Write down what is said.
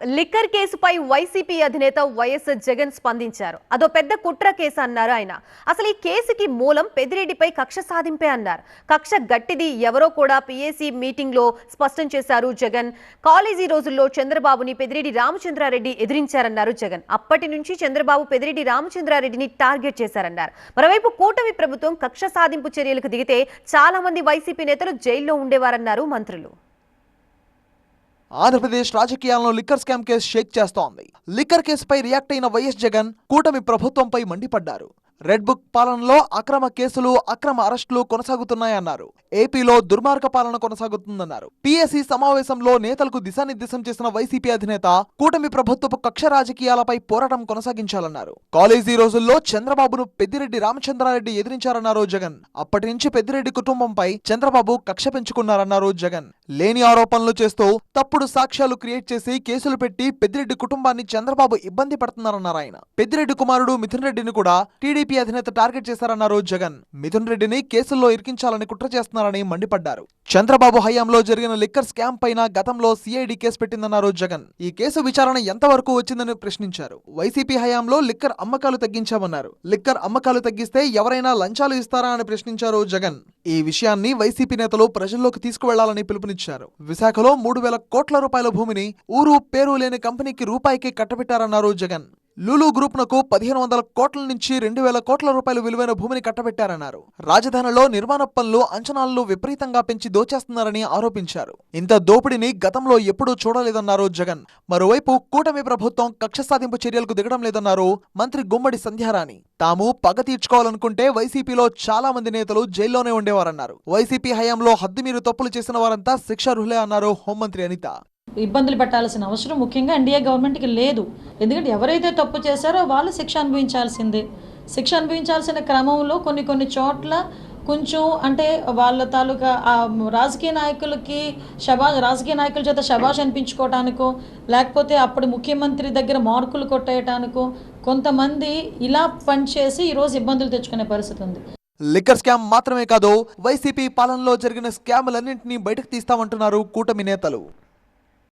Liquor కేసుపై YCP అధినేత YS Jagan స్పందించారు. అదో పెద్ద కుట్ర కేసు అన్నారు ఆయన. అసలు ఈ కేసుకి మూలం పెద్దిరెడ్డిపై కక్ష సాధింపే అన్నారు. కక్ష గట్టిది ఎవరో కూడా పీఏసీ మీటింగ్ లో స్పష్టం చేశారు జగన్. కాలేజీ రోజుల్లో చంద్రబాబుని పెద్దిరెడ్డి రామచంద్రారెడ్డి ఎదిరించారన్నారు జగన్. అప్పటి నుంచి చంద్రబాబు పెద్దిరెడ్డి రామచంద్రారెడ్డిని టార్గెట్ చేశారన్నారు. మరోవైపు కూటమి ప్రభుత్వం కక్ష సాధింపు చర్యలకు దిగితే చాలా మంది వైసీపీ నేతలు జైల్లో ఉండేవారన్నారు మంత్రులు. ఆంధ్రప్రదేశ్ రాజకీయాలను లిక్కర్ స్కామ్ కేసు షేక్ చేస్తోంది. లిక్కర్ కేసుపై రియాక్ట్ అయిన వైఎస్ జగన్ కూటమి ప్రభుత్వంపై మండిపడ్డారు. రెడ్ బుక్ పాలనలో అక్రమ కేసులు, అక్రమ అరెస్టులు కొనసాగుతున్నాయన్నారు. ఏపీలో దుర్మార్గ పాలన కొనసాగుతుందన్నారు. పీఏసీ సమావేశంలో నేతలకు దిశానిర్దేశం చేసిన వైసీపీ అధినేత కూటమి ప్రభుత్వపు కక్ష రాజకీయాలపై పోరాటం కొనసాగించాలన్నారు. కాలేజీ రోజుల్లో చంద్రబాబును పెద్దిరెడ్డి రామచంద్రారెడ్డి ఎదిరించారన్నారు జగన్. అప్పటి నుంచి పెద్దిరెడ్డి కుటుంబంపై చంద్రబాబు కక్ష పెంచుకున్నారన్నారు జగన్. లేని ఆరోపణలు చేస్తూ తప్పుడు సాక్ష్యాలు క్రియేట్ చేసి కేసులు పెట్టి పెద్దిరెడ్డి కుటుంబాన్ని చంద్రబాబు ఇబ్బంది పడుతున్నారన్నారు ఆయన. పెద్దిరెడ్డి కుమారుడు మిథున్ రెడ్డిని కూడా టీడీపీ అధినేత టార్గెట్ చేశారన్నారు జగన్. మిథున్ రెడ్డిని కేసుల్లో ఇరికించాలని కుట్ర చేస్తున్నారని మండిపడ్డారు. చంద్రబాబు హయాంలో జరిగిన లిక్కర్ స్కామ్ పైన గతంలో సిఐడి కేసు పెట్టిందన్నారు జగన్. ఈ కేసు విచారణ ఎంతవరకు వచ్చిందని ప్రశ్నించారు. వైసీపీ హయాంలో లిక్కర్ అమ్మకాలు తగ్గించామన్నారు. లిక్కర్ అమ్మకాలు తగ్గిస్తే ఎవరైనా లంచాలు ఇస్తారా అని ప్రశ్నించారు జగన్. ఈ విషయాన్ని వైసీపీ నేతలు ప్రజల్లోకి తీసుకువెళ్లాలని పిలుపునిచ్చారు. విశాఖలో 3,000 కోట్ల రూపాయల భూమిని ఊరు పేరు లేని కంపెనీకి రూపాయికి కట్టబెట్టారన్నారు జగన్. లూలు గ్రూప్ నకు 1,500 కోట్ల నుంచి 2,000 కోట్ల రూపాయలు విలువైన భూమిని కట్టబెట్టారన్నారు. రాజధానిలో నిర్మాణ పనులు, అంచనాలను విపరీతంగా పెంచి దోచేస్తున్నారని ఆరోపించారు. ఇంత దోపిడీని గతంలో ఎప్పుడూ చూడలేదన్నారు జగన్. మరోవైపు కూటమి ప్రభుత్వం కక్ష సాధింపు చర్యలకు దిగడం లేదన్నారు మంత్రి గుమ్మడి సంధ్యారాణి. తాము పగ తీర్చుకోవాలనుకుంటే వైసీపీలో చాలా మంది నేతలు జైల్లోనే ఉండేవారన్నారు. వైసీపీ హయాంలో హద్దుమీరు తప్పులు చేసిన వారంతా శిక్షార్హులే అన్నారు హోంమంత్రి అనిత. ఇబ్బందులు పెట్టాల్సిన అవసరం ముఖ్యంగా ఎన్డీఏ గవర్నమెంట్కి లేదు. ఎందుకంటే ఎవరైతే తప్పు చేశారో వాళ్ళు శిక్ష అనుభవించాల్సిందే. శిక్ష అనుభవించాల్సిన క్రమంలో కొన్ని చోట్ల కొంచెం అంటే వాళ్ళ తాలూకా రాజకీయ నాయకులకి రాజకీయ నాయకుల చేత శబాష్ అనిపించుకోవటానికో లేకపోతే అప్పుడు ముఖ్యమంత్రి దగ్గర మార్కులు కొట్టేయటానికో కొంతమంది ఇలా పనిచేసి ఈరోజు ఇబ్బందులు తెచ్చుకునే పరిస్థితి ఉంది. లిక్కర్ స్కామ్ మాత్రమే కాదు, వైసీపీ పాలనలో జరిగిన స్కాములన్నింటినీ బయటకు తీస్తామంటున్నారు కూటమి నేతలు.